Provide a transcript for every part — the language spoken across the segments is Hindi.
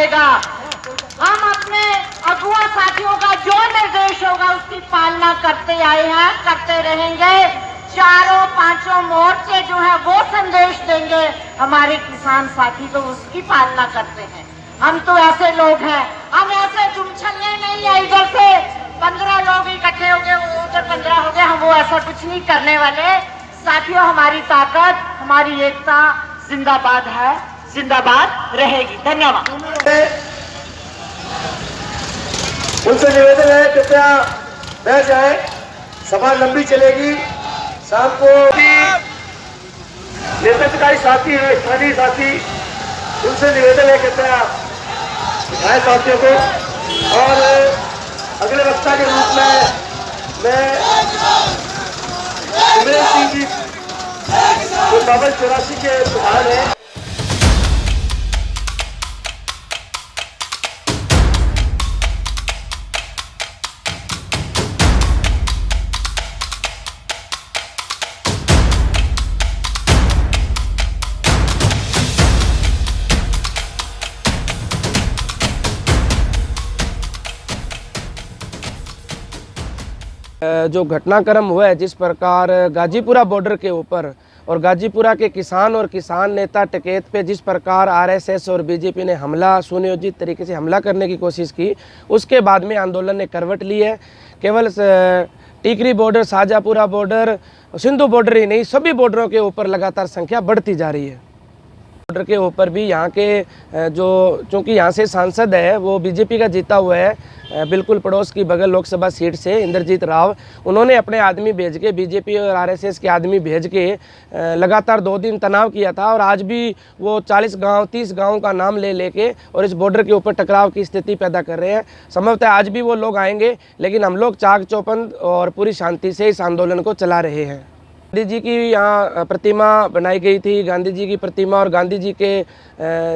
रहेगा। हम अपने अगुआ साथियों का जो निर्देश होगा उसकी पालना करते आए हैं, करते रहेंगे। चारों पांचों मोर्चे जो है वो संदेश देंगे, हमारे किसान साथी तो उसकी पालना करते हैं। हम तो ऐसे लोग हैं, हम ऐसे दुमछल्ले नहीं है इधर से 15 लोग इकट्ठे हो गए, उधर 15 हो गए, हम वो ऐसा कुछ नहीं करने वाले। साथियों, हमारी ताकत, हमारी एकता जिंदाबाद है, जिंदाबाद रहेगी। धन्यवाद। उनसे निवेदन है कृपया बैठ जाए, सभा लंबी चलेगी। शाम को नेतृत्वकारी साथी है, स्थानीय साथी, उनसे निवेदन है कृपया बिठाए साथियों को। और अगले वक्ता के रूप में मैं सुरेश सिंह जी जो डबल 84 के प्रधान है। जो घटनाक्रम हुआ है, जिस प्रकार गाजीपुरा बॉर्डर के ऊपर और गाजीपुरा के किसान और किसान नेता टिकैत पे जिस प्रकार आरएसएस और बीजेपी ने हमला, सुनियोजित तरीके से हमला करने की कोशिश की, उसके बाद में आंदोलन ने करवट ली है। केवल Tikri border, Shahjahanpura border, Sindhu border ही नहीं, सभी बॉर्डरों के ऊपर लगातार संख्या बढ़ती जा रही है। बॉर्डर के ऊपर भी यहाँ के जो, चूँकि यहाँ से सांसद है वो बीजेपी का जीता हुआ है, बिल्कुल पड़ोस की बगल लोकसभा सीट से इंद्रजीत राव, उन्होंने अपने आदमी भेज के, बीजेपी और आरएसएस के आदमी भेज के लगातार 2 दिन तनाव किया था। और आज भी वो 40 गांव, 30 गांव का नाम ले लेके और इस बॉर्डर के ऊपर टकराव की स्थिति पैदा कर रहे हैं। संभवतः आज भी वो लोग आएंगे, लेकिन हम लोग चाक चौबंद और पूरी शांति से इस आंदोलन को चला रहे हैं। गांधी जी की यहाँ प्रतिमा बनाई गई थी। गांधी जी की प्रतिमा और गांधी जी के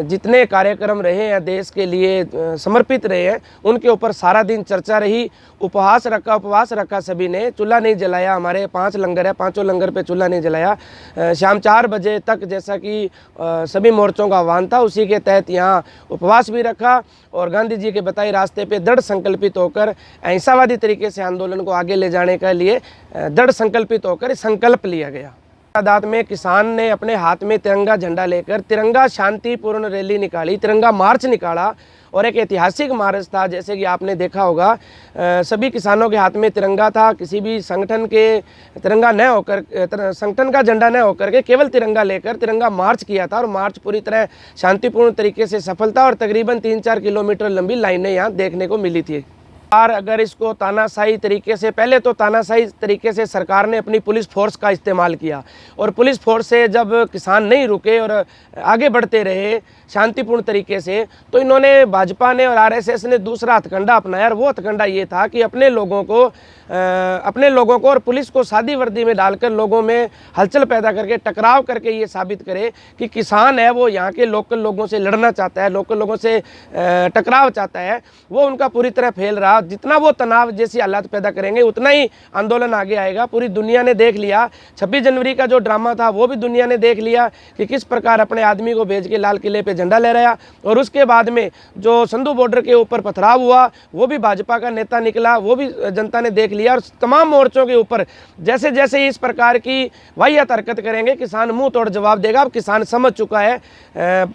जितने कार्यक्रम रहे हैं, देश के लिए समर्पित रहे हैं, उनके ऊपर सारा दिन चर्चा रही। उपवास रखा सभी ने, चूल्हा नहीं जलाया। हमारे 5 लंगर है, 5 लंगर पे चूल्हा नहीं जलाया। शाम 4 बजे तक, जैसा कि सभी मोर्चों का आह्वान था, उसी के तहत यहाँ उपवास भी रखा और गांधी जी के बताए रास्ते पे दृढ़ संकल्पित होकर अहिंसावादी तरीके से आंदोलन को आगे ले जाने के लिए दृढ़ संकल्पित होकर संकल्प लिया गया। तादाद में किसान ने अपने हाथ में तिरंगा झंडा लेकर तिरंगा शांतिपूर्ण रैली निकाली, तिरंगा मार्च निकाला और एक ऐतिहासिक मार्च था। जैसे कि आपने देखा होगा, सभी किसानों के हाथ में तिरंगा था। किसी भी संगठन के तिरंगा न होकर, संगठन का झंडा न होकर के केवल तिरंगा लेकर तिरंगा मार्च किया था और मार्च पूरी तरह शांतिपूर्ण तरीके से सफल था और तकरीबन 3-4 किलोमीटर लंबी लाइनें यहाँ देखने को मिली थी। और अगर इसको तानाशाही तरीके से, पहले तो तानाशाही तरीके से सरकार ने अपनी पुलिस फोर्स का इस्तेमाल किया और पुलिस फोर्स से जब किसान नहीं रुके और आगे बढ़ते रहे शांतिपूर्ण तरीके से, तो इन्होंने, भाजपा ने और आरएसएस ने दूसरा हथकंडा अपनाया और वो हथकंडा ये था कि अपने लोगों को और पुलिस को सादी वर्दी में डालकर लोगों में हलचल पैदा करके, टकराव करके ये साबित करे कि किसान है वो यहाँ के लोकल लोगों से लड़ना चाहता है, लोकल लोगों से टकराव चाहता है। वो उनका पूरी तरह फेल रहा। जितना वो तनाव जैसी हालात पैदा करेंगे उतना ही आंदोलन आगे आएगा। पूरी दुनिया ने देख लिया, 26 जनवरी का जो ड्रामा था वो भी दुनिया ने देख लिया कि किस प्रकार अपने आदमी को भेज के लाल किले पे झंडा लहराया। और उसके बाद में जो सिंधु बॉर्डर के ऊपर पथराव हुआ, वो भी भाजपा का नेता निकला, वो भी जनता ने देख लिया। और तमाम मोर्चों के ऊपर जैसे जैसे इस प्रकार की वाहियात हरकत करेंगे, किसान मुंह तोड़ जवाब देगा। अब किसान समझ चुका है,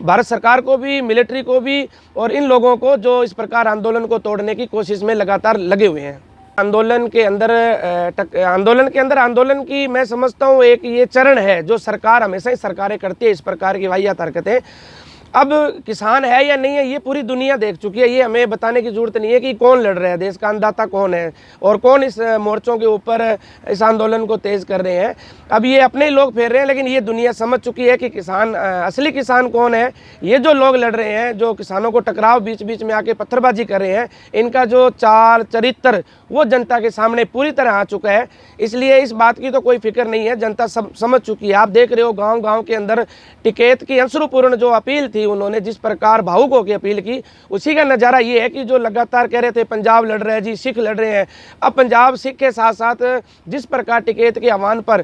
भारत सरकार को भी, मिलिट्री को भी और इन लोगों को जो इस प्रकार आंदोलन को तोड़ने की कोशिश में लगातार लगे हुए हैं। आंदोलन के अंदर आंदोलन की मैं समझता हूँ एक ये चरण है जो सरकार, हमेशा ही सरकारें करती है इस प्रकार की वाहियात हरकतें। अब किसान है या नहीं है ये पूरी दुनिया देख चुकी है। ये हमें बताने की जरूरत नहीं है कि कौन लड़ रहा है, देश का अन्नदाता कौन है और कौन इस मोर्चों के ऊपर इस आंदोलन को तेज कर रहे हैं। अब ये अपने ही लोग फेर रहे हैं, लेकिन ये दुनिया समझ चुकी है कि किसान, असली किसान कौन है। ये जो लोग लड़ रहे हैं, जो किसानों को टकराव बीच बीच में आके पत्थरबाजी कर रहे हैं, इनका जो चाल चरित्र वो जनता के सामने पूरी तरह आ चुका है। इसलिए इस बात की तो कोई फिक्र नहीं है, जनता सब समझ चुकी है। आप देख रहे हो गाँव गाँव के अंदर टिकैत की अंशरूपूर्ण जो अपील थी, उन्होंने जिस प्रकार भावुक होकर अपील की, उसी का नज़ारा ये है कि जो लगातार कह रहे थे पंजाब लड़ रहे हैं जी, सिख लड़ रहे हैं, अब पंजाब सिख के साथ साथ जिस प्रकार टिकैत के आह्वान पर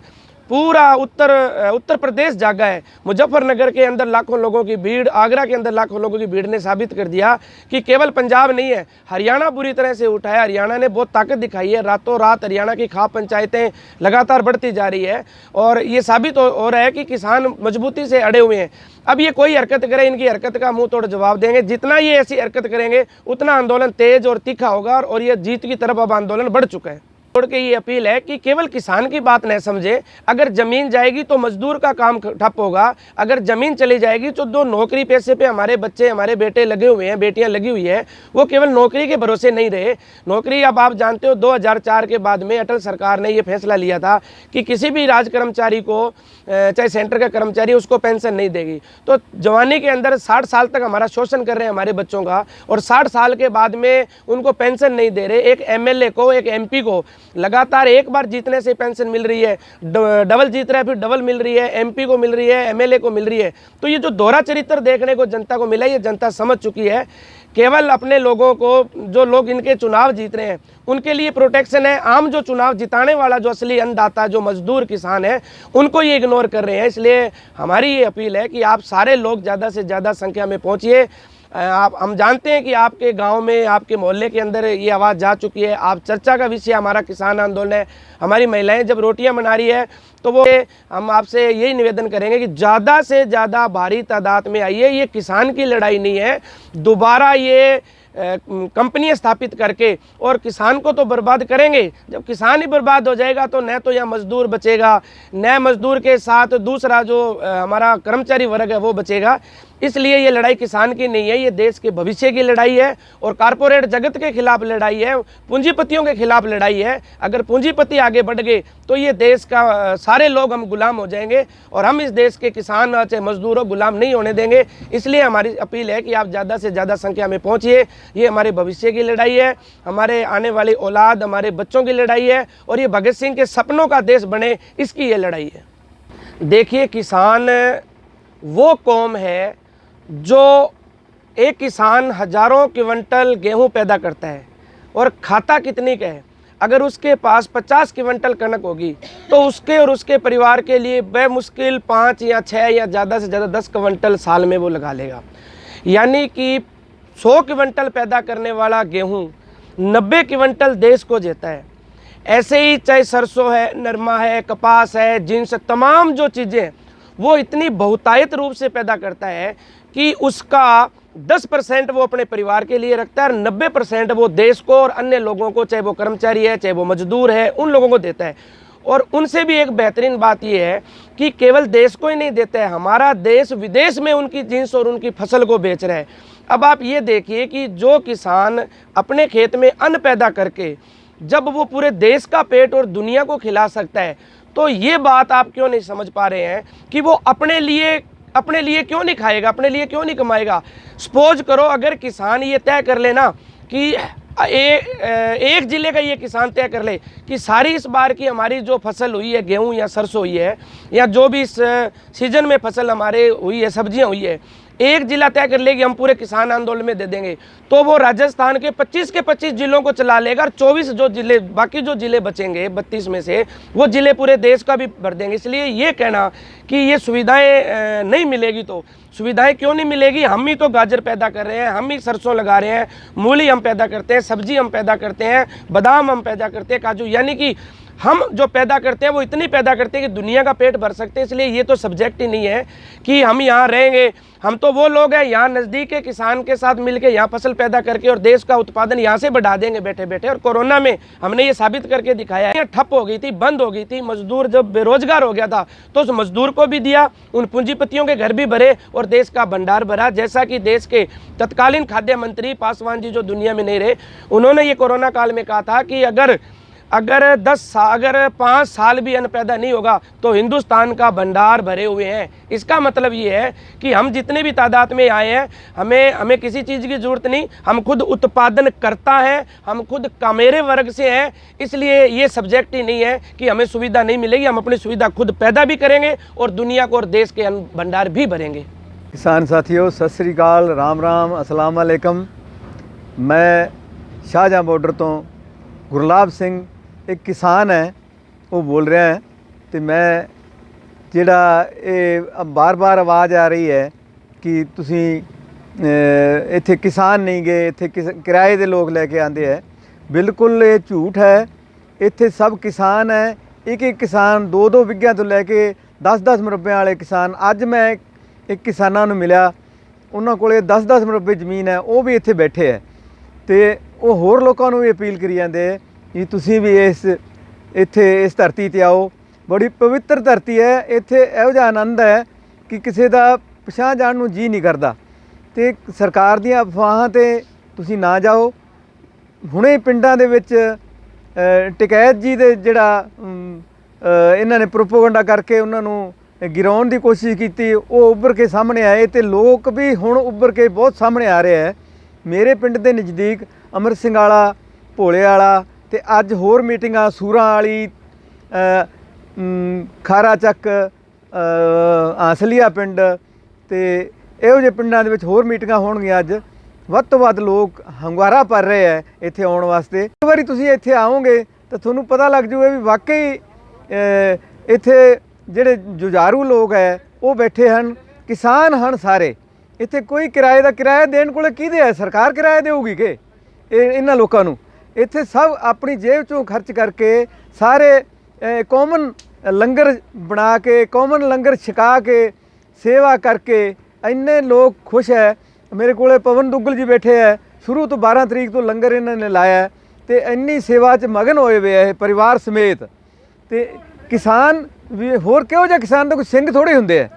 पूरा उत्तर प्रदेश जागा है। मुजफ्फरनगर के अंदर लाखों लोगों की भीड़, आगरा के अंदर लाखों लोगों की भीड़ ने साबित कर दिया कि केवल पंजाब नहीं है, हरियाणा बुरी तरह से उठा है। हरियाणा ने बहुत ताकत दिखाई है। रातों रात हरियाणा की खाप पंचायतें लगातार बढ़ती जा रही है और ये साबित हो रहा है कि किसान मजबूती से अड़े हुए हैं। अब ये कोई हरकत करे, इनकी हरकत का मुंह तोड़ जवाब देंगे। जितना ये ऐसी हरकत करेंगे उतना आंदोलन तेज और तीखा होगा और ये जीत की तरफ अब आंदोलन बढ़ चुका है। छोड़ के ये अपील है कि केवल किसान की बात न समझे। अगर जमीन जाएगी तो मजदूर का काम ठप होगा। अगर जमीन चली जाएगी तो जो नौकरी पैसे पे हमारे बच्चे, हमारे बेटे लगे हुए हैं, बेटियां लगी हुई है, वो केवल नौकरी के भरोसे नहीं रहे। नौकरी अब आप जानते हो 2004 के बाद में अटल सरकार ने ये फैसला लिया था कि किसी भी राज कर्मचारी को, चाहे सेंटर का कर्मचारी, उसको पेंशन नहीं देगी। तो जवानी के अंदर 60 साल तक हमारा शोषण कर रहे हैं हमारे बच्चों का, और 60 साल के बाद में उनको पेंशन नहीं दे रहे। एक एमएलए को, एक एमपी को लगातार एक बार जीतने से पेंशन मिल रही है, डबल जीत रहा है फिर डबल मिल रही है, एमपी को मिल रही है, एमएलए को मिल रही है। तो ये जो दोहरा चरित्र देखने को जनता को मिला, ये जनता समझ चुकी है। केवल अपने लोगों को, जो लोग इनके चुनाव जीत रहे हैं, उनके लिए प्रोटेक्शन है। आम जो चुनाव जिताने वाला, जो असली अन्नदाता, जो मजदूर किसान है, उनको ये इग्नोर कर रहे हैं। इसलिए हमारी ये अपील है कि आप सारे लोग ज़्यादा से ज़्यादा संख्या में पहुँचिए। हम जानते हैं कि आपके गांव में, आपके मोहल्ले के अंदर ये आवाज़ जा चुकी है। आप चर्चा का विषय हमारा किसान आंदोलन है। हमारी महिलाएं जब रोटियां बना रही है तो वो, हम आपसे यही निवेदन करेंगे कि ज़्यादा से ज़्यादा भारी तादाद में आइए। ये किसान की लड़ाई नहीं है। दोबारा ये कंपनियां स्थापित करके और किसान को तो बर्बाद करेंगे। जब किसान ही बर्बाद हो जाएगा तो न तो यहाँ मजदूर बचेगा, न मजदूर के साथ दूसरा जो हमारा कर्मचारी वर्ग है वो बचेगा। इसलिए ये लड़ाई किसान की नहीं है, ये देश के भविष्य की लड़ाई है और कारपोरेट जगत के खिलाफ लड़ाई है, पूंजीपतियों के खिलाफ लड़ाई है। अगर पूंजीपति आगे बढ़ गए तो ये देश का सारे लोग हम गुलाम हो जाएंगे और हम इस देश के किसान चाहे मजदूरों गुलाम नहीं होने देंगे। इसलिए हमारी अपील है कि आप ज़्यादा से ज़्यादा संख्या में पहुँचिए। ये हमारे भविष्य की लड़ाई है, हमारे आने वाली औलाद, हमारे बच्चों की लड़ाई है और ये भगत सिंह के सपनों का देश बने, इसकी ये लड़ाई है। देखिए, किसान वो कौम है जो, एक किसान हजारों क्विंटल गेहूं पैदा करता है और खाता कितनी का है। अगर उसके पास 50 क्विंटल कनक होगी तो उसके और उसके परिवार के लिए बेमुश्किल 5 या 6 या ज़्यादा से ज़्यादा 10 क्विंटल साल में वो लगा लेगा। यानी कि 100 क्विंटल पैदा करने वाला गेहूं 90 क्विंटल देश को देता है। ऐसे ही चाहे सरसों है, नरमा है, कपास है, जिन्स, तमाम जो चीज़ें वो इतनी बहुतायत रूप से पैदा करता है कि उसका 10% वो अपने परिवार के लिए रखता है और 90% वो देश को और अन्य लोगों को, चाहे वो कर्मचारी है, चाहे वो मजदूर है, उन लोगों को देता है। और उनसे भी एक बेहतरीन बात ये है कि केवल देश को ही नहीं देता है, हमारा देश विदेश में उनकी जिन्स और उनकी फसल को बेच रहा है। अब आप ये देखिए कि जो किसान अपने खेत में अन्न पैदा करके जब वो पूरे देश का पेट और दुनिया को खिला सकता है, तो ये बात आप क्यों नहीं समझ पा रहे हैं कि वो अपने लिए क्यों नहीं खाएगा, अपने लिए क्यों नहीं कमाएगा। सपोज करो अगर किसान ये तय कर लेना कि एक ज़िले का ये किसान तय कर ले कि सारी इस बार की हमारी जो फसल हुई है, गेहूं या सरसों हुई है, या जो भी इस सीजन में फसल हमारे हुई है, सब्जियां हुई है, एक जिला तय कर लेगी हम पूरे किसान आंदोलन में दे देंगे, तो वो राजस्थान के 25 के 25 जिलों को चला लेगा और 24 जो जिले, बाकी जो जिले बचेंगे 32 में से, वो जिले पूरे देश का भी भर देंगे। इसलिए ये कहना कि ये सुविधाएं नहीं मिलेगी, तो सुविधाएं क्यों नहीं मिलेगी। हम ही तो गाजर पैदा कर रहे हैं, हम ही सरसों लगा रहे हैं, मूली हम पैदा करते हैं, सब्जी हम पैदा करते हैं, बादाम हम पैदा करते हैं, काजू, यानी कि हम जो पैदा करते हैं वो इतनी पैदा करते हैं कि दुनिया का पेट भर सकते हैं। इसलिए ये तो सब्जेक्ट ही नहीं है कि हम यहाँ रहेंगे। हम तो वो लोग हैं यहाँ नज़दीक के किसान के साथ मिलके यहाँ फसल पैदा करके और देश का उत्पादन यहाँ से बढ़ा देंगे बैठे बैठे। और कोरोना में हमने ये साबित करके दिखाया है। ठप हो गई थी, बंद हो गई थी, मजदूर जब बेरोजगार हो गया था तो उस मजदूर को भी दिया, उन पूंजीपतियों के घर भी भरे और देश का भंडार भरा। जैसा कि देश के तत्कालीन खाद्य मंत्री पासवान जी, जो दुनिया में नहीं रहे, उन्होंने ये कोरोना काल में कहा था कि अगर 5 साल भी अन्न पैदा नहीं होगा तो हिंदुस्तान का भंडार भरे हुए हैं। इसका मतलब ये है कि हम जितने भी तादाद में आए हैं, हमें किसी चीज़ की ज़रूरत नहीं, हम खुद उत्पादन करता है, हम खुद कामेरे वर्ग से हैं। इसलिए ये सब्जेक्ट ही नहीं है कि हमें सुविधा नहीं मिलेगी, हम अपनी सुविधा खुद पैदा भी करेंगे और दुनिया को और देश के अन्न भंडार भी भरेंगे। किसान साथियों, सत श्री अकाल, राम राम, अस्सलाम वालेकुम। मैं शाहजहाँ बॉर्डर तो गुरलाब सिंह एक किसान है, वो बोल रहे हैं तो मैं ਜਿਹੜਾ ਇਹ ਬਾਰ-ਬਾਰ ਆਵਾਜ਼ ਆ ਰਹੀ ਹੈ ਕਿ ਤੁਸੀਂ ਇੱਥੇ ਕਿਸਾਨ ਨਹੀਂ ਗਏ, ਇੱਥੇ ਕਿਰਾਏ ਦੇ ਲੋਕ ਲੈ ਕੇ ਆਉਂਦੇ ਹੈ, ਬਿਲਕੁਲ ਇਹ ਝੂਠ ਹੈ। ਇੱਥੇ ਸਭ ਕਿਸਾਨ ਹੈ, ਇੱਕ ਇੱਕ ਕਿਸਾਨ 2-2 ਵਿੱਘਿਆਂ ਤੋਂ ਲੈ ਕੇ 10-10 ਮੁਰੱਬਿਆਂ ਵਾਲੇ ਕਿਸਾਨ। ਅੱਜ ਮੈਂ ਇੱਕ ਕਿਸਾਨਾਂ ਨੂੰ ਮਿਲਿਆ, ਉਹਨਾਂ ਕੋਲੇ 10-10 ਮੁਰੱਬੇ ਜ਼ਮੀਨ ਹੈ, ਉਹ ਵੀ ਇੱਥੇ ਬੈਠੇ ਹੈ ਤੇ ਉਹ ਹੋਰ ਲੋਕਾਂ ਨੂੰ ਵੀ ਅਪੀਲ ਕਰੀ ਜਾਂਦੇ ਹੈ ਕਿ ਤੁਸੀਂ ਵੀ ਇੱਥੇ ਇਸ ਧਰਤੀ ਤੇ ਆਓ। ਬੜੀ ਪਵਿੱਤਰ ਧਰਤੀ ਹੈ, ਇੱਥੇ ਇਹੋ ਜਿਹਾ ਆਨੰਦ ਹੈ ਕਿ ਕਿਸੇ ਦਾ ਪਿਛਾਂਹ ਜਾਣ ਨੂੰ ਜੀ ਨਹੀਂ ਕਰਦਾ। ਤੇ ਸਰਕਾਰ ਦੀਆਂ ਅਫਵਾਹਾਂ ਤੇ ਤੁਸੀਂ ਨਾ ਜਾਓ। ਹੁਣੇ ਪਿੰਡਾਂ ਦੇ ਵਿੱਚ ਟਕੈਤ ਜੀ ਦੇ ਜਿਹੜਾ ਇਹਨਾਂ ਨੇ ਪ੍ਰੋਪੋਗੰਡਾ ਕਰਕੇ ਉਹਨਾਂ ਨੂੰ ਗਿਰਾਉਣ ਦੀ ਕੋਸ਼ਿਸ਼ ਕੀਤੀ, ਉਹ ਉੱਭਰ ਕੇ ਸਾਹਮਣੇ ਆਏ ਤੇ ਲੋਕ ਵੀ ਹੁਣ ਉੱਭਰ ਕੇ ਬਹੁਤ ਸਾਹਮਣੇ ਆ ਰਹੇ ਹੈ। ਮੇਰੇ ਪਿੰਡ ਦੇ ਨਜ਼ਦੀਕ ਅਮਰ ਸਿੰਘ ਵਾਲਾ, ਭੋਲੇ ਵਾਲਾ ਤੇ ਅੱਜ ਹੋਰ ਮੀਟਿੰਗਾਂ ਸੂਰਾਂ ਵਾਲੀ, ਖਾਰਾ ਚੱਕ, ਆਂਸਲੀਆ ਪਿੰਡ ਤੇ ਇਹੋ ਜਿਹੇ ਪਿੰਡਾਂ ਦੇ ਵਿੱਚ ਹੋਰ ਮੀਟਿੰਗਾਂ ਹੋਣਗੀਆਂ। ਅੱਜ ਵੱਧ ਤੋਂ ਵੱਧ ਲੋਕ ਹੰਗਾਰਾ ਭਰ ਰਹੇ ਹੈ ਇੱਥੇ ਆਉਣ ਵਾਸਤੇ। ਇੱਕ ਵਾਰੀ ਤੁਸੀਂ ਇੱਥੇ ਆਓਗੇ ਤਾਂ ਤੁਹਾਨੂੰ ਪਤਾ ਲੱਗ ਜੂਗਾ ਵੀ ਵਾਕਈ ਇੱਥੇ ਜਿਹੜੇ ਜੁਝਾਰੂ ਲੋਕ ਹੈ ਉਹ ਬੈਠੇ ਹਨ, ਕਿਸਾਨ ਹਨ ਸਾਰੇ। ਇੱਥੇ ਕੋਈ ਕਿਰਾਇਆ ਦੇਣ ਕੋਲੇ ਕਿਹਦੇ ਹੈ? ਸਰਕਾਰ ਕਿਰਾਇਆ ਦੇਊਗੀ ਕਿ ਇਹਨਾਂ ਲੋਕਾਂ ਨੂੰ? ਇੱਥੇ ਸਭ ਆਪਣੀ ਜੇਬ ਚੋਂ ਖਰਚ ਕਰਕੇ ਸਾਰੇ ਕਾਮਨ ਲੰਗਰ ਬਣਾ ਕੇ, ਕਾਮਨ ਲੰਗਰ ਛਕਾ ਕੇ, ਸੇਵਾ ਕਰਕੇ ਇੰਨੇ ਲੋਕ ਖੁਸ਼ ਹੈ। ਮੇਰੇ ਕੋਲੇ ਪਵਨ ਦੁੱਗਲ ਜੀ ਬੈਠੇ ਹੈ, ਸ਼ੁਰੂ ਤੋਂ 12 ਤਰੀਕ ਤੋਂ ਲੰਗਰ ਇਹਨਾਂ ਨੇ ਲਾਇਆ ਤੇ ਇੰਨੀ ਸੇਵਾ 'ਚ ਮਗਨ ਹੋਏ ਵੇ ਹੈ ਪਰਿਵਾਰ ਸਮੇਤ। ਤੇ ਕਿਸਾਨ ਵੀ ਹੋਰ ਕਿਹੋ ਜਿਹਾ ਕਿਸਾਨ ਤਾਂ ਕੋਈ ਸਿੰਘ ਥੋੜ੍ਹੇ ਹੁੰਦੇ ਹੈ।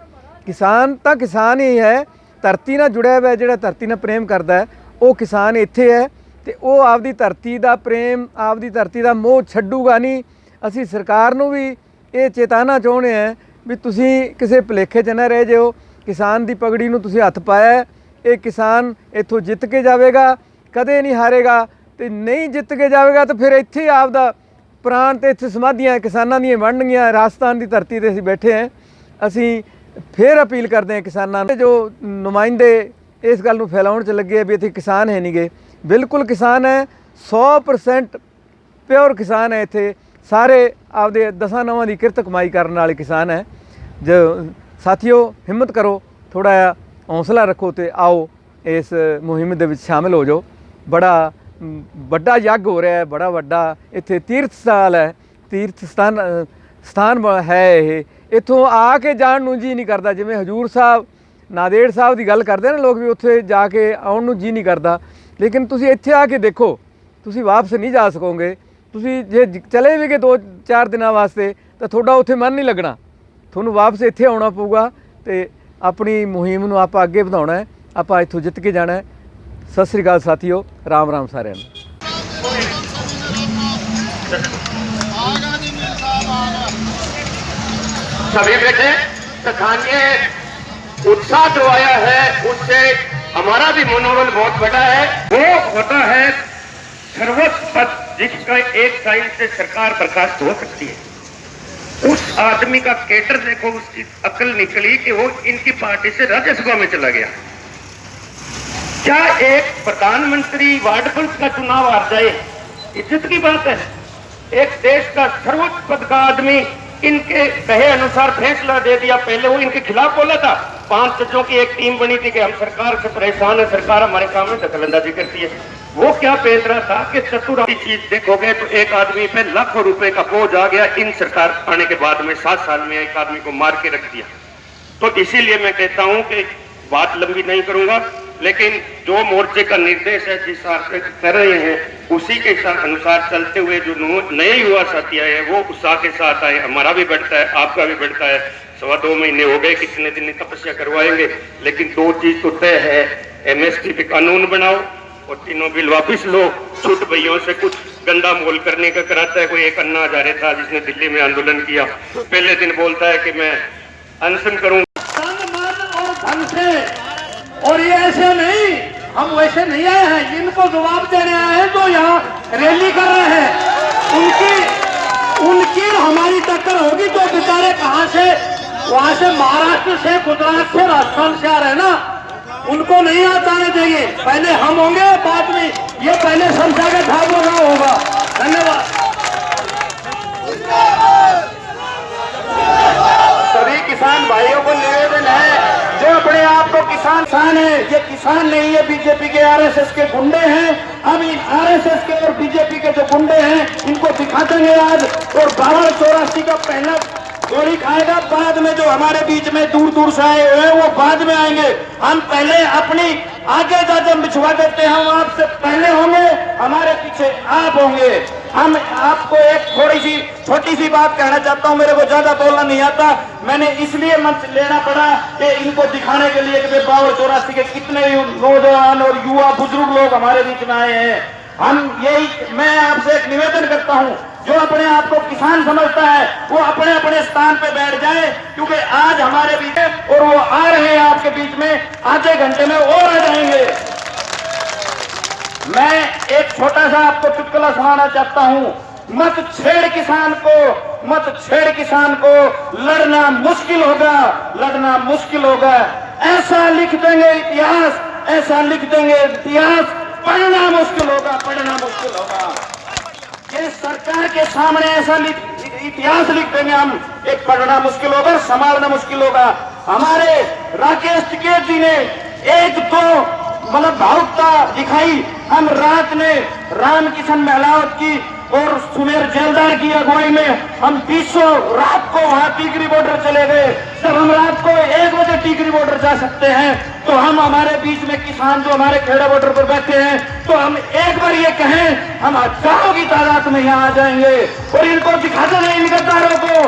ਕਿਸਾਨ ਤਾਂ ਕਿਸਾਨ ਹੀ ਹੈ, ਧਰਤੀ ਨਾਲ ਜੁੜਿਆ ਹੋਇਆ, ਜਿਹੜਾ ਧਰਤੀ ਨਾਲ ਪ੍ਰੇਮ ਕਰਦਾ ਹੈ ਉਹ ਕਿਸਾਨ ਇੱਥੇ ਹੈ ਤੇ ਉਹ ਆਪਦੀ ਧਰਤੀ ਦਾ ਪ੍ਰੇਮ, ਆਪਦੀ ਧਰਤੀ ਦਾ ਮੋਹ ਛੱਡੂਗਾ ਨਹੀਂ। ਅਸੀਂ ਸਰਕਾਰ ਨੂੰ ਵੀ ਇਹ ਚੇਤਾਨਾ ਚਾਹੁੰਦੇ ਹਾਂ ਵੀ ਤੁਸੀਂ ਕਿਸੇ ਭੁਲੇਖੇ 'ਚ ਨਾ ਰਹਿ ਜਾਓ। ਕਿਸਾਨ ਦੀ ਪਗੜੀ ਨੂੰ ਤੁਸੀਂ ਹੱਥ ਪਾਇਆ, ਇਹ ਕਿਸਾਨ ਇੱਥੋਂ ਜਿੱਤ ਕੇ ਜਾਵੇਗਾ, ਕਦੇ ਨਹੀਂ ਹਾਰੇਗਾ। ਤੇ ਨਹੀਂ ਜਿੱਤ ਕੇ ਜਾਵੇਗਾ ਤਾਂ ਫਿਰ ਇੱਥੇ ਆਪਦਾ ਪ੍ਰਾਣ ਤੇ ਇੱਥੇ ਸਮਾਧੀਆਂ ਕਿਸਾਨਾਂ ਦੀਆਂ ਬਣਨਗੀਆਂ। ਰਾਜਸਥਾਨ ਦੀ ਧਰਤੀ 'ਤੇ ਅਸੀਂ ਬੈਠੇ ਹਾਂ। ਅਸੀਂ ਫਿਰ ਅਪੀਲ ਕਰਦੇ ਹਾਂ ਕਿਸਾਨਾਂ ਨੂੰ, ਜੋ ਨੁਮਾਇੰਦੇ ਇਸ ਗੱਲ ਨੂੰ ਫੈਲਾਉਣ 'ਚ ਲੱਗੇ ਵੀ ਇੱਥੇ ਕਿਸਾਨ ਹੈ ਨਹੀਂ ਗੇ, ਬਿਲਕੁਲ ਕਿਸਾਨ ਹੈ, 100% ਪਿਓਰ ਕਿਸਾਨ ਹੈ। ਇੱਥੇ ਸਾਰੇ ਆਪਦੇ 10 ਦੀ ਕਿਰਤ ਕਮਾਈ ਕਰਨ ਵਾਲੇ ਕਿਸਾਨ ਹੈ। ਜੋ ਸਾਥੀਓ ਹਿੰਮਤ ਕਰੋ, ਥੋੜ੍ਹਾ ਜਿਹਾ ਹੌਸਲਾ ਰੱਖੋ ਤੇ ਆਓ ਇਸ ਮੁਹਿੰਮ ਦੇ ਵਿੱਚ ਸ਼ਾਮਿਲ ਹੋ ਜਾਓ। ਬੜਾ ਵੱਡਾ ਯੱਗ ਹੋ ਰਿਹਾ ਹੈ, ਬੜਾ ਵੱਡਾ ਇੱਥੇ ਤੀਰਥ ਸਥਾਨ ਹੈ, ਤੀਰਥ ਸਥਾਨ ਹੈ ਇਹ। ਇੱਥੋਂ ਆ ਕੇ ਜਾਣ ਨੂੰ ਜੀ ਨਹੀਂ ਕਰਦਾ। ਜਿਵੇਂ ਹਜੂਰ ਸਾਹਿਬ, ਨਾਂਦੇੜ ਸਾਹਿਬ ਦੀ ਗੱਲ ਕਰਦੇ ਨੇ ਲੋਕ ਵੀ, ਉੱਥੇ ਜਾ ਕੇ ਆਉਣ ਨੂੰ ਜੀ ਨਹੀਂ ਕਰਦਾ। ਲੇਕਿਨ ਤੁਸੀਂ ਇੱਥੇ ਆ ਕੇ ਦੇਖੋ, ਤੁਸੀਂ ਵਾਪਸ ਨਹੀਂ ਜਾ ਸਕੋਗੇ। ਤੁਸੀਂ ਜੇ ਚਲੇ ਵੀ ਗਏ 2-4 ਦਿਨਾਂ ਵਾਸਤੇ ਤਾਂ ਤੁਹਾਡਾ ਉੱਥੇ ਮਨ ਨਹੀਂ ਲੱਗਣਾ, ਤੁਹਾਨੂੰ ਵਾਪਸ ਇੱਥੇ ਆਉਣਾ ਪਊਗਾ ਤੇ ਆਪਣੀ ਮੁਹਿੰਮ ਨੂੰ ਆਪਾਂ ਅੱਗੇ ਵਧਾਉਣਾ ਹੈ। ਆਪਾਂ ਇੱਥੋਂ ਜਿੱਤ ਕੇ ਜਾਣਾ ਹੈ। ਸਤਿ ਸ੍ਰੀ ਅਕਾਲ ਸਾਥੀਓ, ਰਾਮ ਰਾਮ ਸਾਰਿਆਂ ਨੂੰ। सभी बैठे स्थानीय उत्साह जो आया है उससे हमारा भी मनोबल बहुत बड़ा है। वो होता है सर्वोच्च पद जिसका एक टाइम से सरकार बर्खास्त हो सकती है। उस आदमी का कैडर देखो, उसकी अकल निकली कि वो इनकी पार्टी से राज्यसभा में चला गया। क्या एक प्रधानमंत्री वार्ड पंच का चुनाव हार जाए इज्जत की बात है? एक देश का सर्वोच्च पद का आदमी इनके कहे अनुसार फैसला दे दिया। पहले वो इनके खिलाफ बोला था, 5 जजों की एक टीम बनी थी कि हम सरकार से परेशान है, सरकार हमारे काम में दखलंदाजी करती है। वो क्या पेश रहा था कि चतुराई चीज देखोगे तो एक आदमी पे लाखों रुपए का बोझ आ गया। इन सरकार आने के बाद में 7 साल में एक आदमी को मार के रख दिया। तो इसीलिए मैं कहता हूं कि बात लंबी नहीं करूंगा, लेकिन जो मोर्चे का निर्देश है, जिस हिसाब से कर रहे हैं उसी के अनुसार चलते हुए जो नए युवा साथी आए हैं वो उत्साह के साथ आए। हमारा भी बढ़ता है, आपका भी बढ़ता है। 2.25 महीने हो गए, कितने दिन तपस्या करवाएंगे, लेकिन 2 चीज तो तय है। MSP पे कानून बनाओ और 3 बिल वापिस लो। छूट भैयों से कुछ गंदा मोल करने का कराता है। कोई एक अन्ना हजारे था जिसने दिल्ली में आंदोलन किया, पहले दिन बोलता है कि मैं अनशन करूंगा धन से। और ये ऐसे नहीं, हम वैसे नहीं आए हैं जिनको जवाब देने आए हैं जो यहाँ रैली कर रहे हैं। उनकी हमारी टक्कर होगी। जो बेचारे कहाँ से, वहां से महाराष्ट्र से, गुजरात से, राजस्थान से आ रहे हैं ना, उनको नहीं आने देंगे। पहले हम होंगे, बाद में ये पहले संख्या के भाग होगा। धन्यवाद। सभी किसान नहीं है, बीजेपी के आरएसएस के गुंडे हैं। हम इन आरएसएस के और बीजेपी के जो गुंडे हैं इनको दिखा देंगे आज। और 5284 का पहला गोली खाएगा, बाद में जो हमारे बीच में दूर दूर से आए हुए हैं वो बाद में आएंगे। हम पहले अपनी आगे दादम बिछवा देते हैं, हम आपसे पहले होंगे, हमारे पीछे आप होंगे। हम आपको एक छोटी सी बात कहना चाहता हूं, मेरे को ज्यादा बोलना नहीं आता, मैंने इसलिए मंच लेना पड़ा कि इनको दिखाने के लिए कि 5284 के कितने नौजवान और युवा बुजुर्ग लोग हमारे बीच में आए हैं। मैं आपसे एक निवेदन करता हूं, जो अपने आप को किसान समझता है वो अपने अपने स्थान पे बैठ जाए, क्योंकि आज हमारे बीच में और वो आ रहे हैं आपके बीच में, आधे घंटे में और आ जाएंगे। मैं एक छोटा सा आपको चुटकुला सुनाना चाहता हूं, मत छेड़ किसान को, मत छेड़ किसान को, लड़ना मुश्किल होगा, लड़ना मुश्किल होगा। ऐसा लिख देंगे इतिहास, ऐसा लिख देंगे इतिहास, पढ़ना मुश्किल होगा, पढ़ना मुश्किल होगा। ये सरकार के सामने ऐसा इतिहास लिख देंगे हम, एक पढ़ना मुश्किल होगा, संभालना मुश्किल होगा। हमारे राकेश टिकैत जी ने एक दो मतलब भावुकता दिखाई। हम रात में रामकिशन महलावत की और सुमेर जेलदार की अगुवाई में हम 20 रात को वहां टीकरी बॉर्डर चले गए। जब हम रात को 1 बजे टीकरी बॉर्डर जा सकते हैं, तो हम हमारे बीच में किसान जो हमारे खेड़ा बॉर्डर पर बैठे हैं, तो हम एक बार ये कहें, हम हजारों की तादाद में यहाँ आ जाएंगे और इनको दिखा देंगे, इन गद्दारों को।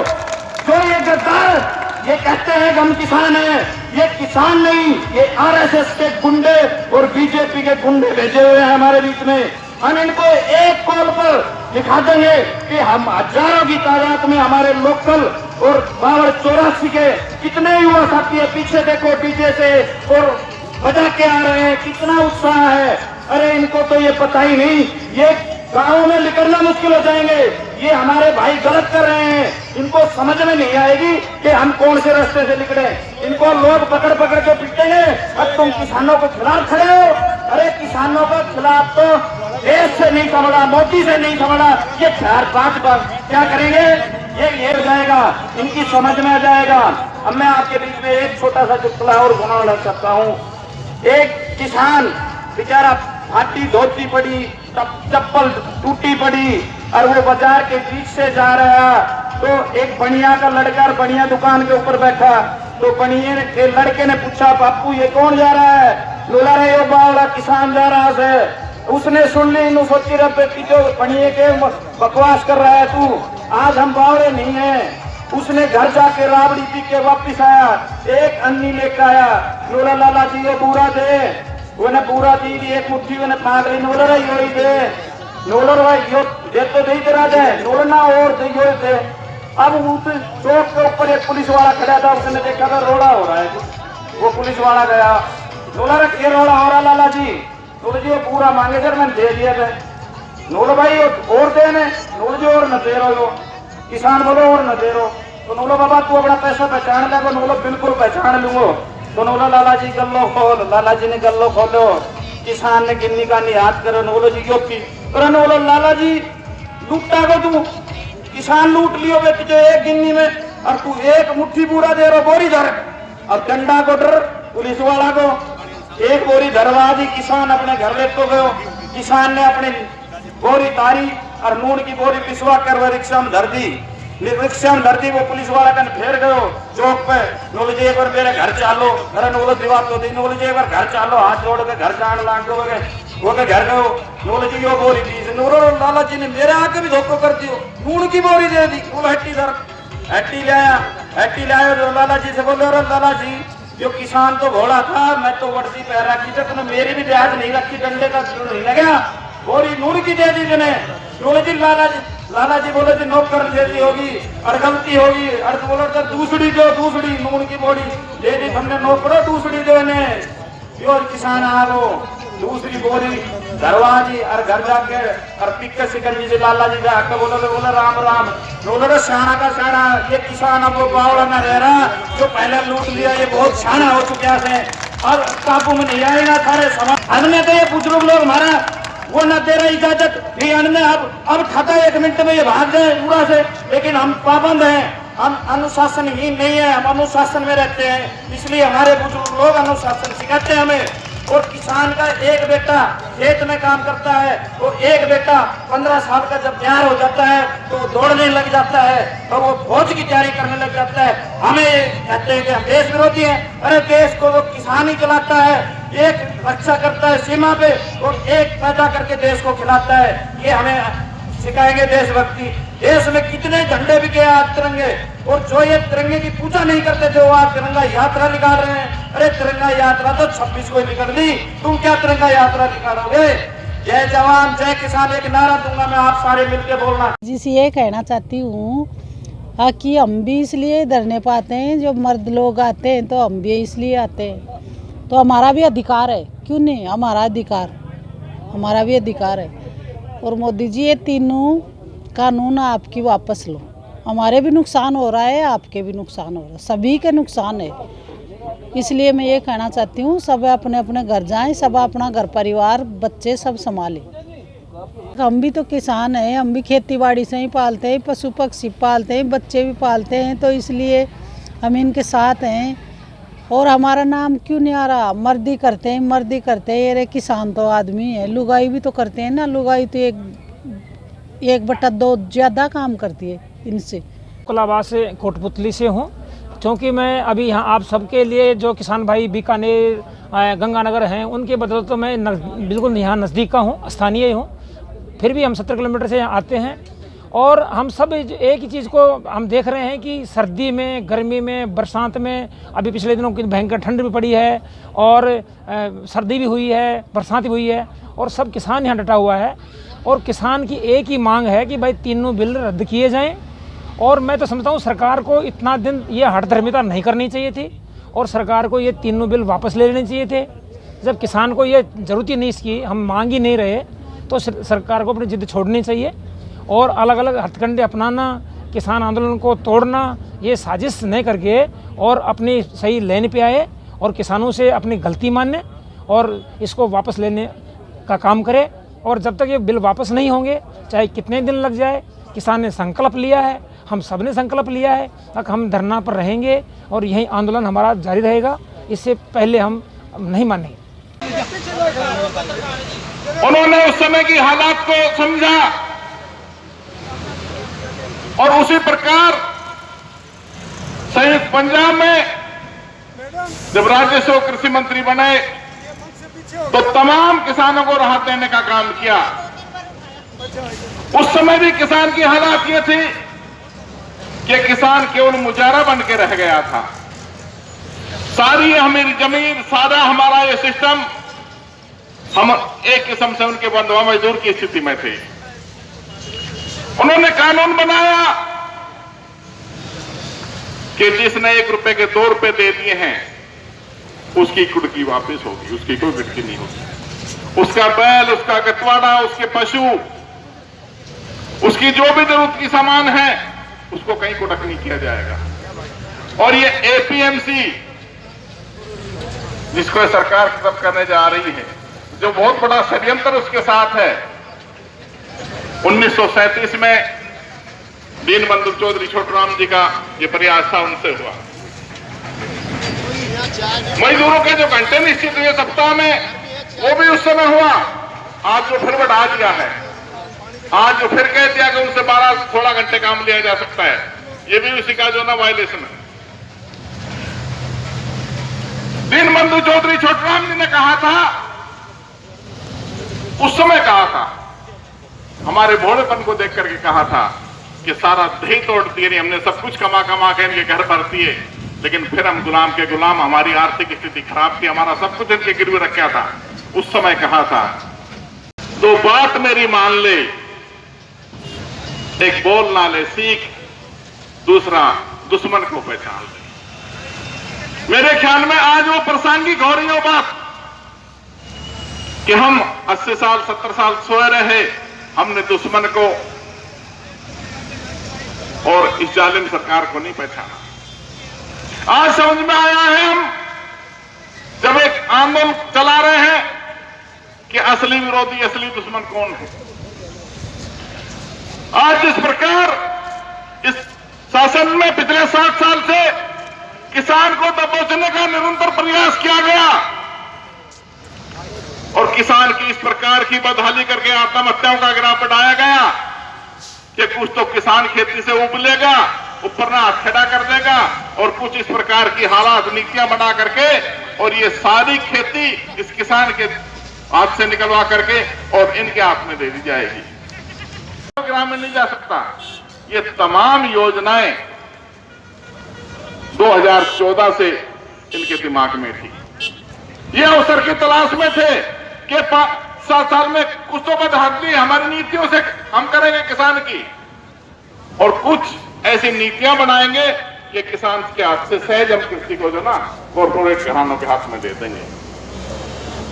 जो ये गद्दार ये कहते हैं कि हम किसान हैं, ये किसान नहीं, ये आरएसएस के गुंडे और बीजेपी के गुंडे भेजे हुए हैं हमारे बीच में। हम इनको एक कॉल पर दिखा देंगे कि हम हजारों की तादाद में हमारे लोकल और 5284 के कितने युवा साथी है, पीछे देखो डीजे से और बजा के आ रहे हैं, कितना उत्साह है। अरे इनको तो ये पता ही नहीं, ये गाँव में निकलना मुश्किल हो जाएंगे, ये हमारे भाई गलत कर रहे हैं, इनको समझ में नहीं आएगी कि हम कौन से रास्ते से निकले। इनको लोग पकड़ पकड़ के पीटेंगे, अब तुम किसानों के खिलाफ खड़े हो। अरे किसानों के खिलाफ तो देश से नहीं संभला, मोदी से नहीं संभला, ये 4-5 बार क्या करेंगे, ये हो जाएगा, इनकी समझ में आ जाएगा। अब मैं आपके बीच में एक छोटा सा चुटकुला और सुनाना चाहता हूँ। एक किसान बेचारा फाटी धोती पड़ी, चप्पल टूटी पड़ी और वो बाजार के बीच से जा रहा, तो एक बनिया का लड़का बनिया दुकान के ऊपर बैठा, तो बनिए के लड़के ने पूछा, बापू ये कौन जा रहा है? बोला रे यो बावड़ा किसान जा रहा है। उसने सुन ली, सोची रहा बेटी जो बनिए के बकवास कर रहा है तू, आज हम बावड़े नहीं है। उसने घर जाके राबड़ी पी के वापिस आया, एक अन्नी लेकर आया, बोला लाला जी ये पूरा दे, वो पूरा दी, एक मुट्ठी मैंने फाँक ली, नोलर यो ही दे, नोलर भाई यो दे तो दे तेरा दे, नोलना और दे यो दे। अब उस चौक के ऊपर एक पुलिस वाला खड़ा था, उसने देखा था रोड़ा हो रहा है, वो पुलिस वाला गया, बोला रे रोड़ा हो रहा लाला जी? बोले जी पूरा मांगे सर मैंने दे दिया था। नोलो भाई और देने, नोलो जी और न दे रहो, किसान बोलो और न दे रहो। तो नोलो बाबा तू अपना पैसा पहचान ले? नोलो बिल्कुल पहचान लूंगो। तो नोलो लाला जी गल्लो खोल, लाला जी ने गल्लो खोलो, किसान ने गिन्नी का याद करो, नोलो जी क्यों की? अरे नोलो लाला जी लूटा को तू किसान लूट लियो बे तुझे एक गिन्नी में, और तू एक मुट्ठी पूरा दे रहा बोरी धर, अब डंडा को डर पुलिस वाला को एक बोरी धरवा दी, किसान अपने घर ले तो गयो। किसान ने अपनी बोरी तारी और नून की बोरी पिसवा कर वो रिक्शा में धर दी, रिक्शा में धर दी, वो पुलिस वाला कन फेर गयो चौक पे, नोलो जी एक बार मेरे घर चालो। अरे नोलो दिवार तो दी, नोलो जी एक बार घर चालो, हाथ जोड़ के घर जान लाग दो वो के घर गयो। नोलो जी यो बोरी दी, नोलो लाला जी ने मेरे आके भी धोखो कर दियो, नून की बोरी दे दी, वो हट्टी धर, हट्टी ले आया, हट्टी ले आया। लाला जी से बोले अरे लाला जी जो किसान तो घोड़ा था, मैं तो वर्दी पहन रखी थी, तुमने मेरी भी ब्याज नहीं रखी, डंडे का नहीं लगा, बोरी नून की दे दी तुमने। बोले जी लाला जी बोले जी नौकर दे दी होगी और गलती होगी, और बोलो तो दूसरी दो, दूसरी नून की बोरी दे दी हमने, नौकरो दूसरी दो ने। और किसान आ गो दूसरी बोरी धरवा दी और घर जाके और पिक्के सिकंजी से लाला जी जाके बोले राम राम। बोलो शाना का शाना, ये किसान अब वो बावड़ा न रह रहा जो पहले लूट लिया, ये बहुत शाना हो चुका है और काबू में नहीं आएगा सारे समाज। हमने तो ये बुजुर्ग लोग हमारा वो न दे रहा इजाजत, भी हमने अब खाता 1 मिनट में ये भाग जाए पूरा से, लेकिन हम पाबंद हैं, हम अनुशासनहीन नहीं है, हम अनुशासन में रहते हैं, इसलिए हमारे बुजुर्ग लोग अनुशासन सिखाते हैं हमें। और किसान का एक बेटा खेत में काम करता है और एक बेटा 15 साल का जब तैयार हो जाता है तो वो दौड़ने लग जाता है और वो फौज की तैयारी करने लग जाता है। हमें कहते हैं कि हम देश विरोधी हैं। अरे देश को वो किसान ही चलाता है, एक रक्षा करता है सीमा पे और एक पैदा करके देश को खिलाता है। ये हमें सिखाएंगे देशभक्ति। देश में कितने झंडे बिके आज तिरंगे, और जो ये तिरंगे की पूजा नहीं करते थे वो आज तिरंगा यात्रा निकाल रहे हैं। अरे तिरंगा यात्रा तो 26 को निकलनी, तुम क्या तिरंगा यात्रा निकालोगे? जय जवान जय किसान एक नारा दूंगा मैं, आप सारे मिलके बोलना। जी से ये कहना चाहती हूँ कि हम भी इसलिए इधर नहीं पाते हैं, जो मर्द लोग आते हैं तो हम भी इसलिए आते हैं, तो हमारा भी अधिकार है, क्यों नहीं, हमारा भी अधिकार है। और मोदी जी ये तीनों कानून आपकी वापस लो, हमारे भी नुकसान हो रहा है, आपके भी नुकसान हो रहा है, सभी के नुकसान है। इसलिए मैं ये कहना चाहती हूँ सब अपने अपने घर जाएं, सब अपना घर परिवार बच्चे सब संभालें। हम भी तो किसान हैं, हम भी खेती बाड़ी से ही पालते हैं, पशु पक्षी पालते हैं, बच्चे भी पालते हैं, तो इसलिए हम इनके साथ हैं। और हमारा नाम क्यों नहीं आ रहा? मर्दी करते हैं। ये किसान तो आदमी है, लुगाई भी तो करते हैं ना, लुगाई तो 1/2 ज़्यादा काम करती है इनसे। कुलाबा से कोटपुतली से हूँ, क्योंकि मैं अभी यहाँ आप सबके लिए जो किसान भाई बीकानेर गंगानगर हैं उनके बदौलत तो मैं बिल्कुल यहाँ नज़दीक का हूँ, स्थानीय हूँ, फिर भी हम 70 किलोमीटर से यहाँ आते हैं। और हम सब एक ही चीज़ को हम देख रहे हैं कि सर्दी में, गर्मी में, बरसात में, अभी पिछले दिनों की भयंकर ठंड भी पड़ी है और सर्दी भी हुई है, बरसात भी हुई है, और सब किसान यहाँ डटा हुआ है। और किसान की एक ही मांग है कि भाई तीनों बिल रद्द किए जाएं। और मैं तो समझता हूँ सरकार को इतना दिन ये हठधर्मिता नहीं करनी चाहिए थी, और सरकार को ये तीनों बिल वापस ले लेने चाहिए थे। जब किसान को ये ज़रूरत ही नहीं इसकी, हम मांग ही नहीं रहे, तो सरकार को अपनी जिद छोड़नी चाहिए और अलग अलग हथकंडे अपनाना, किसान आंदोलन को तोड़ना, ये साजिश नहीं करके और अपनी सही लेन पे आए और किसानों से अपनी गलती माने और इसको वापस लेने का काम करे। और जब तक ये बिल वापस नहीं होंगे, चाहे कितने दिन लग जाए, किसान ने संकल्प लिया है, हम सब ने संकल्प लिया है, तक हम धरना पर रहेंगे और यही आंदोलन हमारा जारी रहेगा। इससे पहले हम नहीं मानेंगे। उन्होंने उस समय की हालात को समझा और उसी प्रकार संयुक्त पंजाब में जब राजस्व कृषि मंत्री बने तो तमाम किसानों को राहत देने का काम किया। उस समय भी किसान की हालात ये थी कि किसान केवल मुजारा बन के रह गया था। सारी हमारी जमीन, सारा हमारा ये सिस्टम, हम एक किस्म से उनके बंधुआ मजदूर की स्थिति में थे। उन्होंने कानून बनाया कि जिसने 1 रुपए के 2 रुपए दे दिए हैं उसकी कुड़की वापस होगी, उसकी कोई गिनती नहीं होगी। उसका बैल, उसका गतवाड़ा, उसके पशु, उसकी जो भी जरूरत की सामान है उसको कहीं कुड़क नहीं किया जाएगा। और ये एपीएमसी जिसको सरकार खत्म करने जा रही है, जो बहुत बड़ा षड्यंत्र उसके साथ है। 1937 में दीनबंधु चौधरी छोटूराम जी का ये प्रयास था, उनसे हुआ। मजदूरों के जो घंटे निश्चित हुए सप्ताह में, वो भी उस समय हुआ। आज जो फिर बढ़ा दिया है, आज जो फिर कह दिया कि उनसे 12-16 घंटे काम लिया जा सकता है, ये भी उसी का जो ना वायलेशन है। दीनबंधु चौधरी छोटूराम जी ने कहा था, उस समय कहा था, हमारे भोलेपन को देख करके कहा था कि सारा दही तोड़ दिए, हमने सब कुछ कमा कमा के इनके घर भर दिए, लेकिन फिर हम गुलाम के गुलाम, हमारी आर्थिक स्थिति खराब थी, हमारा सब कुछ इनके गिरवी रखा था। उस समय कहा था, तो बात मेरी मान ले, एक बोल ना ले सीख, दूसरा दुश्मन को पहचान ले। मेरे ख्याल में आज वो प्रासंगिक हो रही हो बात कि हम 80 साल 70 साल सोए रहे, हमने दुश्मन को और इस जालिम सरकार को नहीं पहचाना। आज समझ में आया है, हम जब एक आंदोलन चला रहे हैं कि असली विरोधी, असली दुश्मन कौन है। आज जिस प्रकार इस शासन में पिछले 7 साल से किसान को दबोचने का निरंतर प्रयास किया गया, और किसान की इस प्रकार की बदहाली करके आत्महत्याओं का ग्राफ बढ़ाया गया कि कुछ तो किसान खेती से उबलेगा, ऊपर ना हाथ खड़ा कर देगा, और कुछ इस प्रकार की हालात नीतियां बना करके और ये सारी खेती इस किसान के हाथ से निकलवा करके और इनके हाथ में दे दी जाएगी। ग्राम में नहीं जा सकता। ये तमाम योजनाएं 2014 से इनके दिमाग में थी। ये अवसर की तलाश में थे कि 7 साल में कुछ तो बदहाली हमारी नीतियों से हम करेंगे किसान की, और कुछ ऐसी नीतियां बनाएंगे कि किसान के हाथ से सहज हम कृषि को जो ना कॉर्पोरेट घरानों के हाथ में दे देंगे।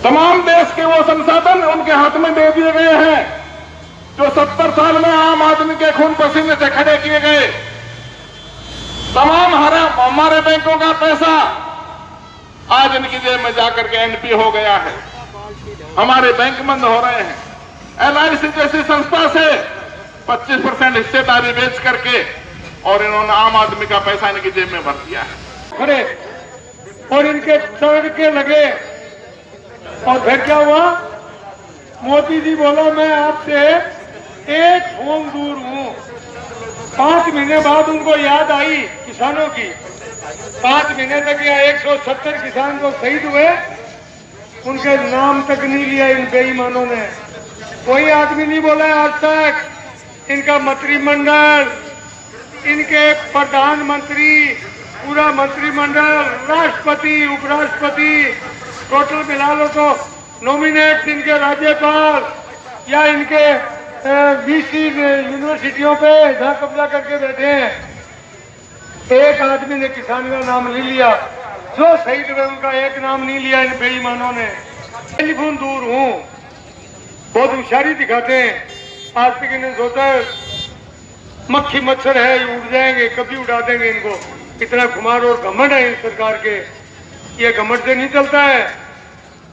तमाम देश के वो संसाधन उनके हाथ में दे दिए गए हैं जो 70 साल में आम आदमी के खून पसीने से खड़े किए गए। तमाम हमारे बैंकों का पैसा आज इनकी जेब में जाकर के एनपी हो गया है। हमारे बैंक बंद हो रहे हैं। एलआईसी जैसी संस्था से 25% हिस्सेदारी बेच करके और इन्होंने आम आदमी का पैसा इनकी जेब में भर दिया है। खड़े और इनके तड़के लगे, और फिर क्या हुआ? मोदी जी बोला मैं आपसे एक फोन दूर हूं। 5 महीने बाद उनको याद आई किसानों की। 5 महीने तक या 170 किसान जो शहीद हुए उनके नाम तक नहीं लिया इन बेईमानों ने। कोई आदमी नहीं बोला आज तक। इनका मंत्रिमंडल, इनके प्रधानमंत्री, पूरा मंत्रिमंडल, राष्ट्रपति, उपराष्ट्रपति, टोटल मिला लो तो नॉमिनेट इनके राज्यपाल या इनके वीसी यूनिवर्सिटियों पे जहां कब्जा करके बैठे हैं, एक आदमी ने किसान का नाम नहीं लिया। जो शहीद हुए उनका एक नाम नहीं लिया इन बेईमानों ने। टेलीफोन दूर हूं, बहुत होशियारी दिखाते हैं। आज तक इन्हें सोचा है मक्खी मच्छर है उड़ जाएंगे, कभी उड़ा देंगे इनको। इतना खुमार और घमंड है इस सरकार के। ये घमंड से नहीं चलता है।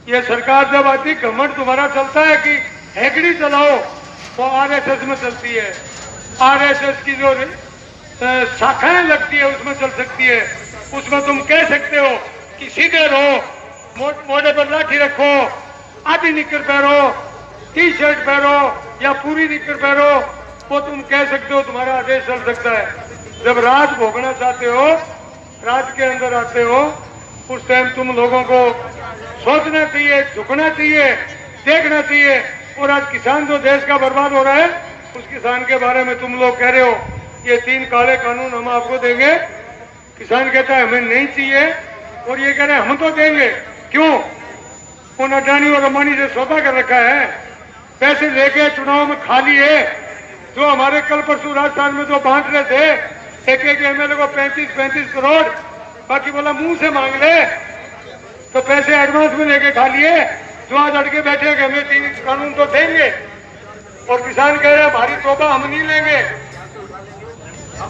ये सरकार जब आती घमंड तुम्हारा चलता है कि हैकड़ी चलाओ तो आरएसएस में चलती है। आरएसएस की जो शाखाएं लगती है उसमें चल सकती है। उसमें तुम कह सकते हो कि सीधे रहो, मोढ़े पर लाठी रखो, आधी निक्कर पहनो, टी शर्ट पहनो या पूरी निक्कर पहनो, वो तुम कह सकते हो, तुम्हारा आदेश चल सकता है। जब राज भोगना चाहते हो, राज के अंदर आते हो, उस टाइम तुम लोगों को सोचना चाहिए, झुकना चाहिए, देखना चाहिए। और आज किसान जो देश का बर्बाद हो रहा है, उस किसान के बारे में तुम लोग कह रहे हो ये 3 काले कानून हम आपको देंगे। किसान कहता है हमें नहीं चाहिए, और ये कह रहे हैं हम तो देंगे। क्यों? उन अडानी और अंबानी से सौदा कर रखा है, पैसे लेके चुनाव में खा लिए। जो हमारे कल परसों राजस्थान में जो बांट रहे थे एक एमएलए को 35-35 करोड़, बाकी बोला मुंह से मांग ले, तो पैसे एडवांस में लेके खा लिए। जो आज अड़के बैठे कि हमें 3 कानून तो देंगे, और किसान कह रहे हैं भारी तोबा हम नहीं लेंगे।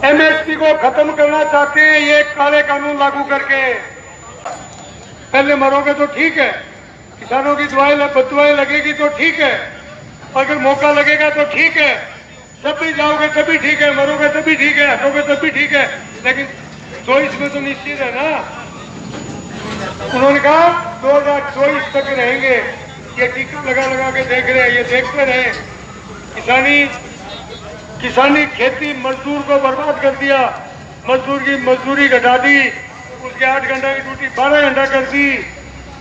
एमएसपी को खत्म करना चाहते हैं ये काले कानून लागू करके। पहले मरोगे तो ठीक है, किसानों की बदुआएं लगेगी तो ठीक है, अगर मौका लगेगा तो ठीक है, जब भी जाओगे तभी ठीक है, मरोगे तभी ठीक है, हटोगे तभी ठीक है, लेकिन चॉइस में तो निश्चित है ना। उन्होंने कहा 2024 तक रहेंगे। ये टिकट लगा लगा के देख रहे हैं, ये देखते रहे। किसानी खेती मजदूर को बर्बाद कर दिया, मजदूर की मजदूरी घटा दी, उसके 8 घंटा की ड्यूटी 12 घंटा कर दी,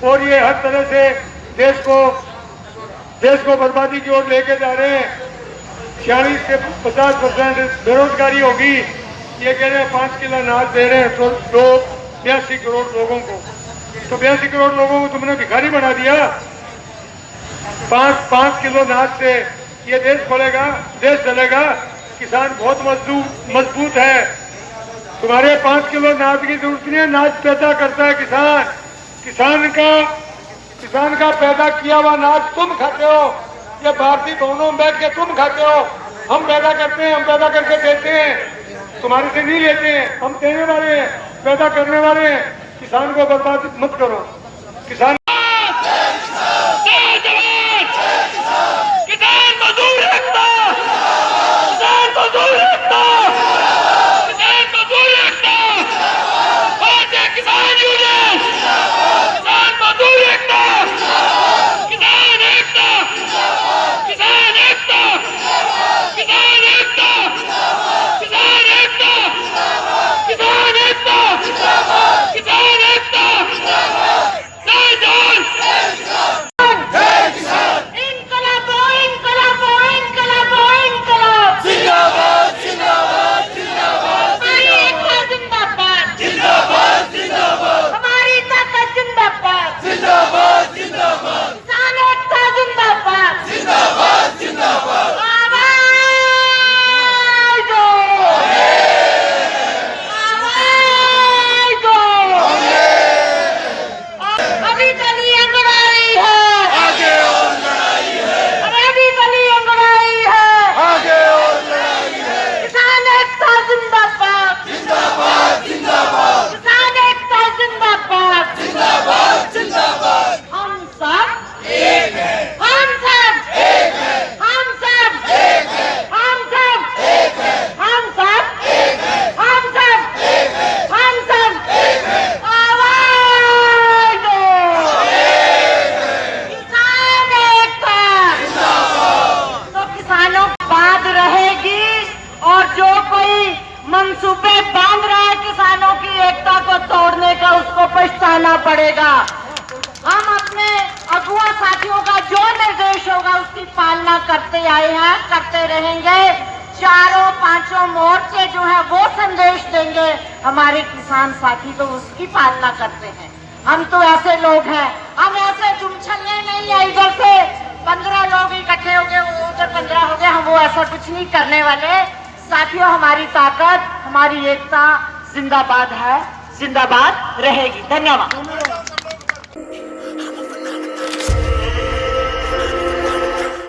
और ये हर तरह से देश को बर्बादी की ओर लेके जा रहे हैं। 46 से 50% बेरोजगारी होगी। ये कह रहे हैं 5 किलो अनाज दे रहे हैं तो 82 करोड़ लोगों को, तो 82 करोड़ लोगों को तुमने भिखारी बना दिया। 5 किलो अनाज से ये देश खोलेगा, देश चलेगा। किसान बहुत मजबूत है। तुम्हारे 5 किलो अनाज की जरूरत नहीं है, अनाज पैदा करता है किसान। किसान का पैदा किया हुआ अनाज तुम खाते हो, ये भारतीय भवनों में बैठ के तुम खाते हो। हम पैदा करते हैं, हम पैदा करके देते हैं, तुम्हारे से नहीं लेते हैं। हम देने वाले हैं, पैदा करने वाले हैं। किसान को बर्बाद मत करो। किसान किसान मंसूबे बांध रहा है किसानों की एकता को तोड़ने का, उसको पछताना पड़ेगा। हम अपने अगुआ साथियों का जो निर्देश होगा उसकी पालना करते आए हैं, करते रहेंगे। चारों पांचों मोर्चे जो है वो संदेश देंगे, हमारे किसान साथी तो उसकी पालना करते हैं। हम तो ऐसे लोग हैं, हम ऐसे दुमछल्ले नहीं है इधर से 15 लोग इकट्ठे हो गए, उधर 15 हो गए, हम वो ऐसा कुछ नहीं करने वाले। साथियों, हमारी ताकत, हमारी एकता जिंदाबाद है, जिंदाबाद रहेगी। धन्यवाद।